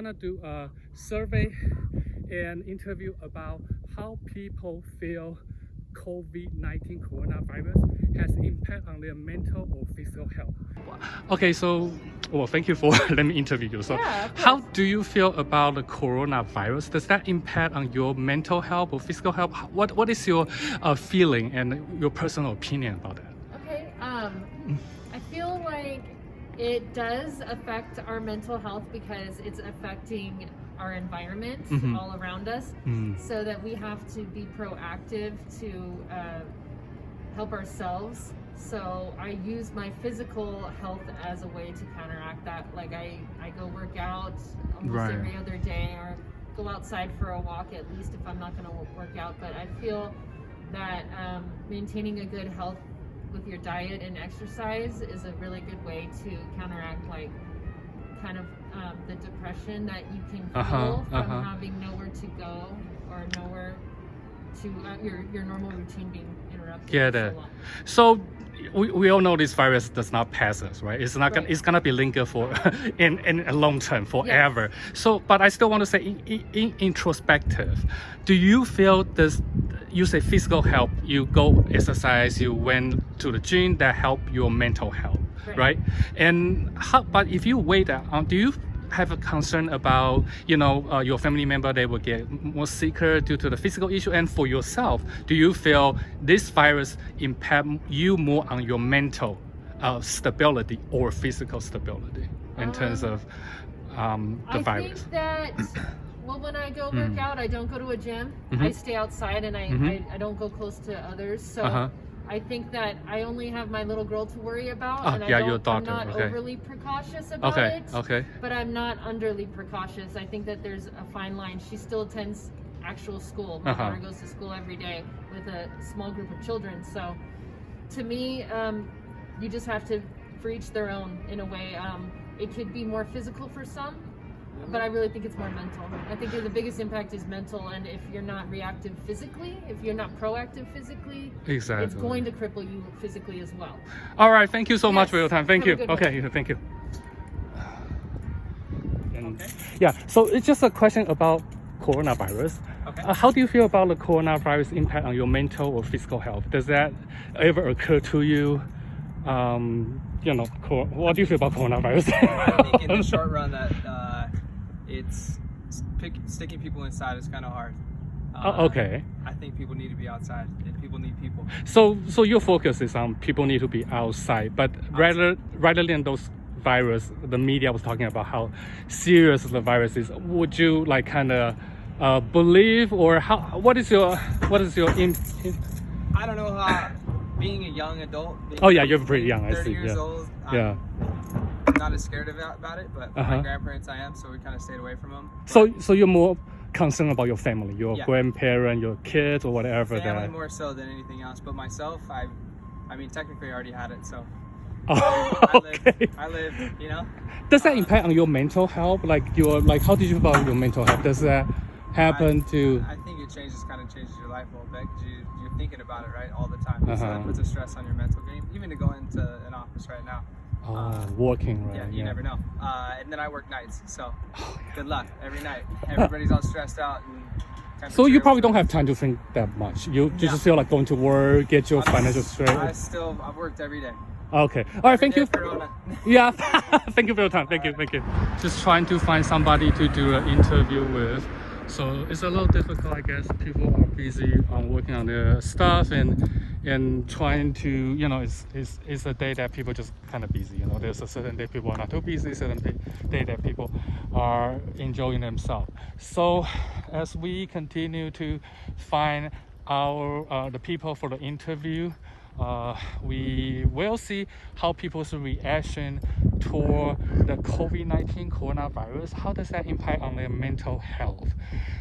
gonna do a survey and interview about how people feel COVID-19 coronavirus has impact on their mental or physical health. Okay, so thank you for letting me interview you. So how do you feel about the coronavirus? Does that impact on your mental health or physical health? What is your feeling and your personal opinion about it? Okay, I feel like it does affect our mental health because it's affecting our environment all around us, so that we have to be proactive to help ourselves. So I use my physical health as a way to counteract that. Like I go work out almost every other day, or go outside for a walk at least if I'm not going to work out. But I feel that maintaining a good health with your diet and exercise is a really good way to counteract kind of the depression that you can feel from having nowhere to go or nowhere to your normal routine being interrupted. Get it. So we all know this virus does not pass us, right? It's not it's gonna be linger for in a long term, forever. Yes. So, but I still want to say, in introspective, do you feel this? You say physical health, you go exercise, you went to the gym, that help your mental health, right? And but if you wait that, do you have a concern about your family member, they will get more sicker due to the physical issue? And for yourself, do you feel this virus impact you more on your mental stability or physical stability in terms of the virus? I think that when I go work out, I don't go to a gym. I stay outside, and I don't go close to others. So I think that I only have my little girl to worry about, and your daughter. I'm not overly precautious about it. But I'm not underly precautious. I think that there's a fine line. She still attends actual school. My daughter goes to school every day with a small group of children. So to me, you just have to, for each their own in a way. It could be more physical for some, but I really think it's more mental. I think the biggest impact is mental, and if you're not reactive physically, if you're not proactive physically, it's going to cripple you physically as well. All right, thank you so much for your time. Thank you. Okay, thank you. Yeah, so it's just a question about coronavirus. How do you feel about the coronavirus impact on your mental or physical health? Does that ever occur to you? What do you feel about coronavirus? I think in the short run that it's sticking people inside is kind of hard. I think people need to be outside, and people need people. So your focus is on people need to be outside, but rather than those virus, the media was talking about how serious the virus is. Would you believe, or what is your I don't know how. Being a young adult. You're pretty young. 30 years old. I'm not as scared about it, but my grandparents I am, so we kind of stayed away from them. So you're more concerned about your family, your grandparents, your kids, or whatever. Family more so than anything else, but myself, I mean, technically I already had it, so. I live, Does that impact on your mental health? How did you feel about your mental health? Does that happen to? I think it changes your life a little bit, because you're thinking about it, right, all the time. So that puts a stress on your mental game, even to go into an office right now. Working, right? Yeah, you never know. And then I work nights, so good luck every night. Everybody's all stressed out. So you probably don't have time to think that much. You just feel like going to work, get your financial straight. I've worked every day. Okay. All right. Thank you. Yeah. Thank you for your time. Thank you. Just trying to find somebody to do an interview with. So it's a little difficult, I guess. People are busy working on their stuff and trying to, it's a day that people just kind of busy. There's a certain day people are not too busy, certain day that people are enjoying themselves. So as we continue to find the people for the interview, we will see how people's reaction toward the COVID-19 coronavirus. How does that impact on their mental health?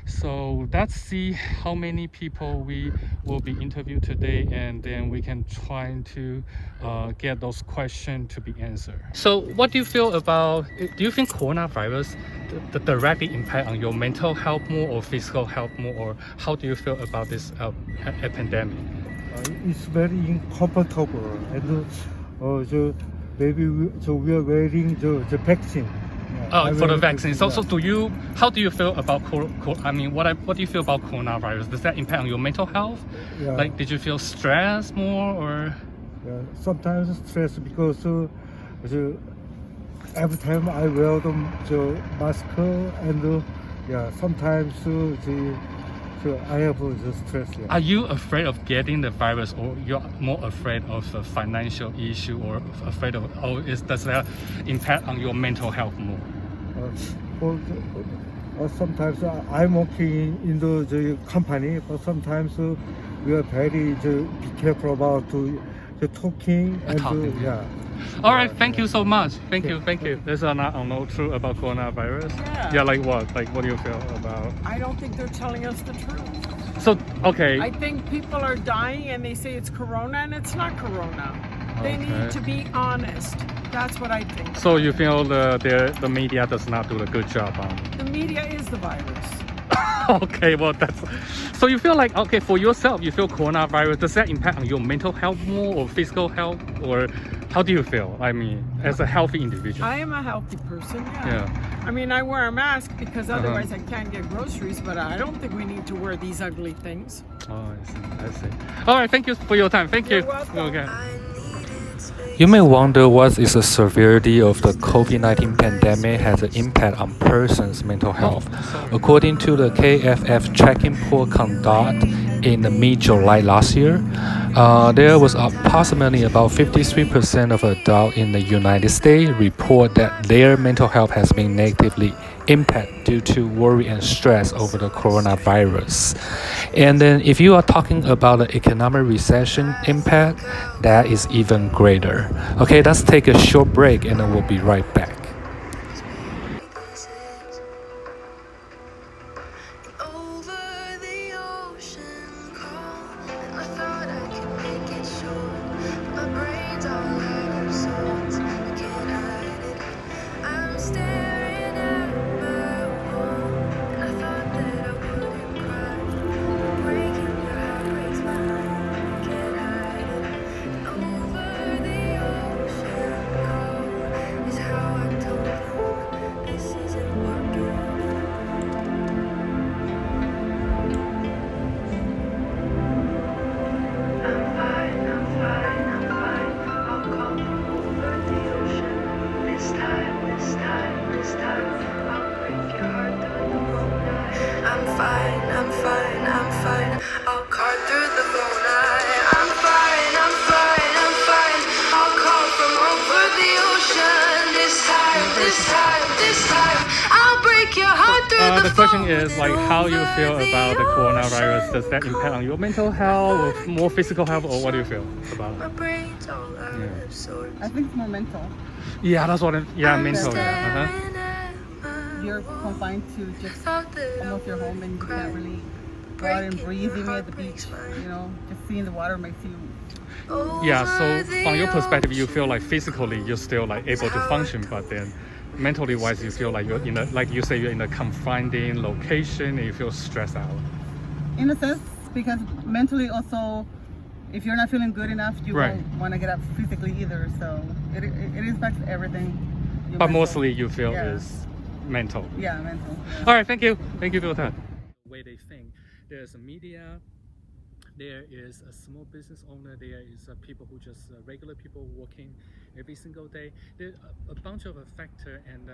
So let's see how many people we will be interviewed today, and then we can try to get those questions to be answered. So what do you feel about, do you think coronavirus directly impact on your mental health more or physical health more, or how do you feel about this pandemic? It's very uncomfortable, and we are wearing the vaccine. Oh, for the vaccine. So do you? How do you feel about? I mean, what do you feel about coronavirus? Does that impact on your mental health? Yeah. Like, did you feel stressed more or? Yeah, sometimes stress because every time I wear the mask and sometimes I have the stress. Yeah. Are you afraid of getting the virus, or you're more afraid of the financial issue, or afraid of does that impact on your mental health more? Sometimes I'm working in the company, but sometimes we are very be careful about the talking and Talking. yeah. All right, thank you so much. Thank you. There's no truth about coronavirus. Yeah. Like what? Like, what do you feel about? I don't think they're telling us the truth. So, okay. I think people are dying and they say it's corona and it's not corona. They Okay. need to be honest. That's what I think. So you feel the media does not do a good job on? The media is the virus. Okay, well so you feel like, okay, for yourself, you feel coronavirus, does that impact on your mental health more, or physical health, or how do you feel? I mean, as a healthy individual. I am a healthy person, Yeah. I mean, I wear a mask because otherwise I can't get groceries, but I don't think we need to wear these ugly things. Oh, I see. All right, thank you for your time. Thank You're you. welcome. Okay. You may wonder what is the severity of the COVID-19 pandemic has an impact on person's mental health. According to the KFF tracking poll conducted in mid-July last year, there was approximately about 53% of adults in the United States report that their mental health has been negatively impacted due to worry and stress over the coronavirus. And then if you are talking about the economic recession impact, that is even greater. Okay, let's take a short break and then we'll be right back. The question is like how you feel about the coronavirus. Does that impact on your mental health, or more physical health, or what do you feel about it? I think it's more mental. Yeah, that's what. Mental. Yeah. You're confined to just almost your home, and you can't really go out and breathe even at the beach. You know, just seeing the water makes you. Yeah. So from your perspective, you feel like physically you're still like able to function, but then mentally wise, you feel like you're in a, like you say, you're in a confining location and you feel stressed out. In a sense, because mentally also, if you're not feeling good enough, you won't want to get up physically either. So it impacts everything. But mental. Mostly you feel is mental. Yeah, mental. All right, thank you. Thank you for your time. The way they think, there's a media, there is a small business owner, there is people who just regular people working every single day. There's a bunch of a factor, and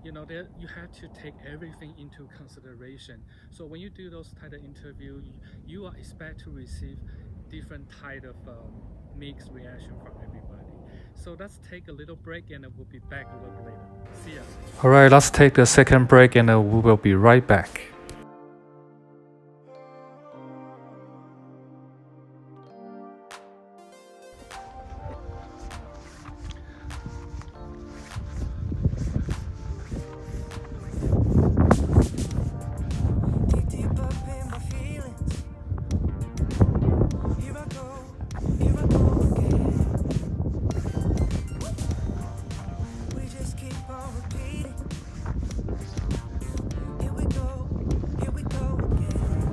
you know, there you have to take everything into consideration. So when you do those type of interview, you are expect to receive different type of mixed reaction from everybody. So let's take a little break and we'll be back a little later. See ya. All right, let's take the second break and we will be right back.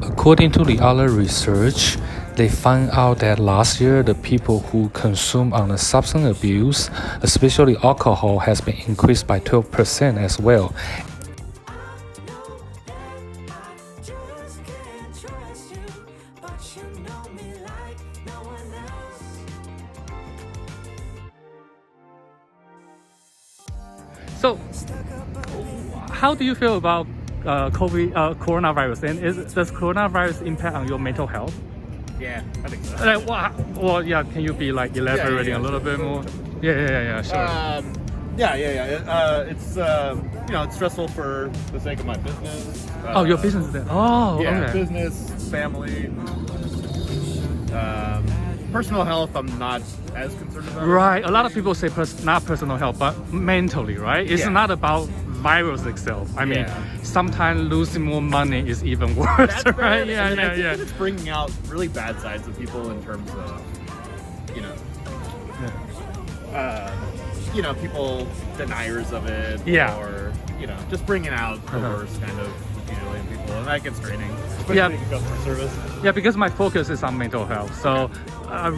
According to the other research, they found out that last year the people who consume on the substance abuse, especially alcohol, has been increased by 12% as well. So, how do you feel about coronavirus? And does coronavirus impact on your mental health? Yeah, I think so. Well, yeah. Can you be elaborating a little bit more? Yeah, sure. It's it's stressful for the sake of my business. Your business is there. Oh, yeah, okay. business, family. Personal health, I'm not as concerned about. Right. A lot of people say not personal health, but mentally, right? It's Yeah. not about virus itself. I mean, sometimes losing more money is even worse, That's bad. right? And I think Yeah. It's bringing out really bad sides of people in terms of, people deniers of it. Yeah. Or, just bringing out the worst kind of usually in people. And that gets draining, especially Yeah. in customer service. Yeah, because my focus is on mental health. So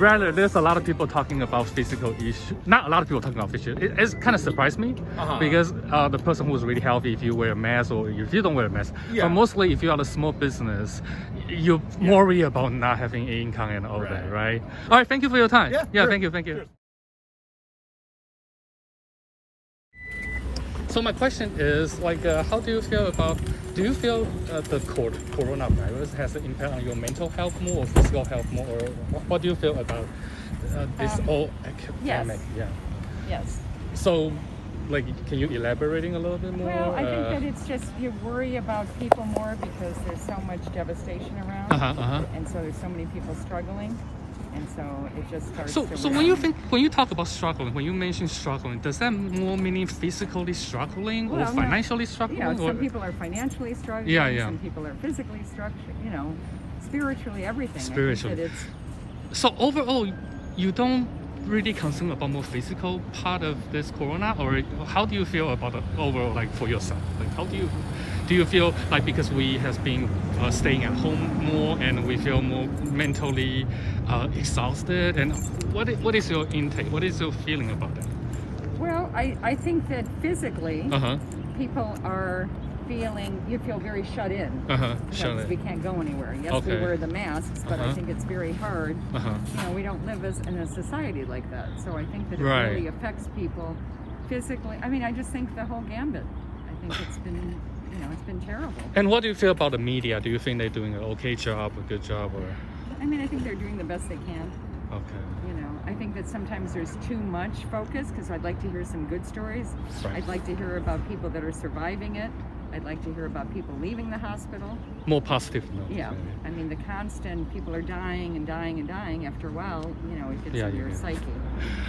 rather, there's a lot of people talking about physical issues. Not a lot of people talking about physical. It's kind of surprised me because the person who's really healthy, if you wear a mask or if you don't wear a mask. Yeah. But mostly, if you're a small business, you worry about not having income and all that, right? All right, thank you for your time. Yeah, sure. Thank you. Cheers. So my question is, how do you feel about? Do you feel the coronavirus has an impact on your mental health more or physical health more, or what do you feel about this whole epidemic? Yes. So, can you elaborating a little bit more? Well, I think that it's just you worry about people more because there's so much devastation around, and so there's so many people struggling, and so it just starts. So when you talk about struggling, when you mention struggling, does that more meaning physically struggling or financially struggling? Yeah, some people are financially struggling. Yeah. Some people are physically struggling. Spiritually, everything. Spiritually. I think that it's, So overall, you don't really concerned about more physical part of this corona, or how do you feel about the overall, for yourself? How do you feel because we have been staying at home more and we feel more mentally exhausted, and what is your intake? What is your feeling about that? well, I think that physically, people are you feel very shut in because we can't go anywhere. Yes, we wear the masks, but I think it's very hard. We don't live in a society like that, so I think that it really affects people physically. I mean, I just think the whole gambit. I think it's been terrible. And what do you feel about the media? Do you think they're doing an okay job, a good job, or? I mean, I think they're doing the best they can. Okay. I think that sometimes there's too much focus because I'd like to hear some good stories. Right. I'd like to hear about people that are surviving it. I'd like to hear about people leaving the hospital. More positive note. Yeah. I mean, the constant people are dying and dying and dying. After a while, it gets in your psyche.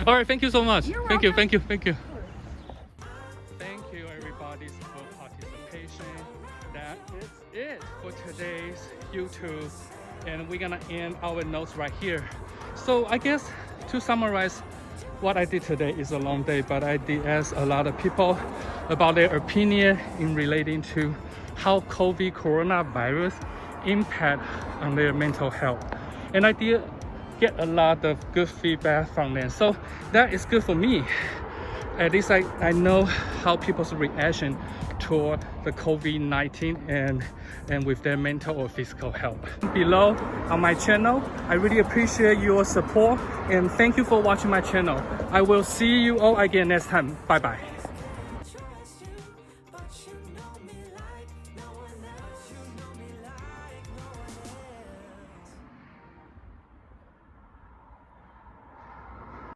All right. Thank you so much. You're Thank you. welcome. Thank you, everybody, for participation. That is it for today's YouTube. And we're gonna end our notes right here. So I guess to summarize, what I did today is a long day, but I did ask a lot of people about their opinion in relating to how coronavirus impact on their mental health. And I did get a lot of good feedback from them. So that is good for me. At least I know how people's reaction toward the COVID-19 and with their mental or physical health. Below on my channel, I really appreciate your support and thank you for watching my channel. I will see you all again next time. Bye bye.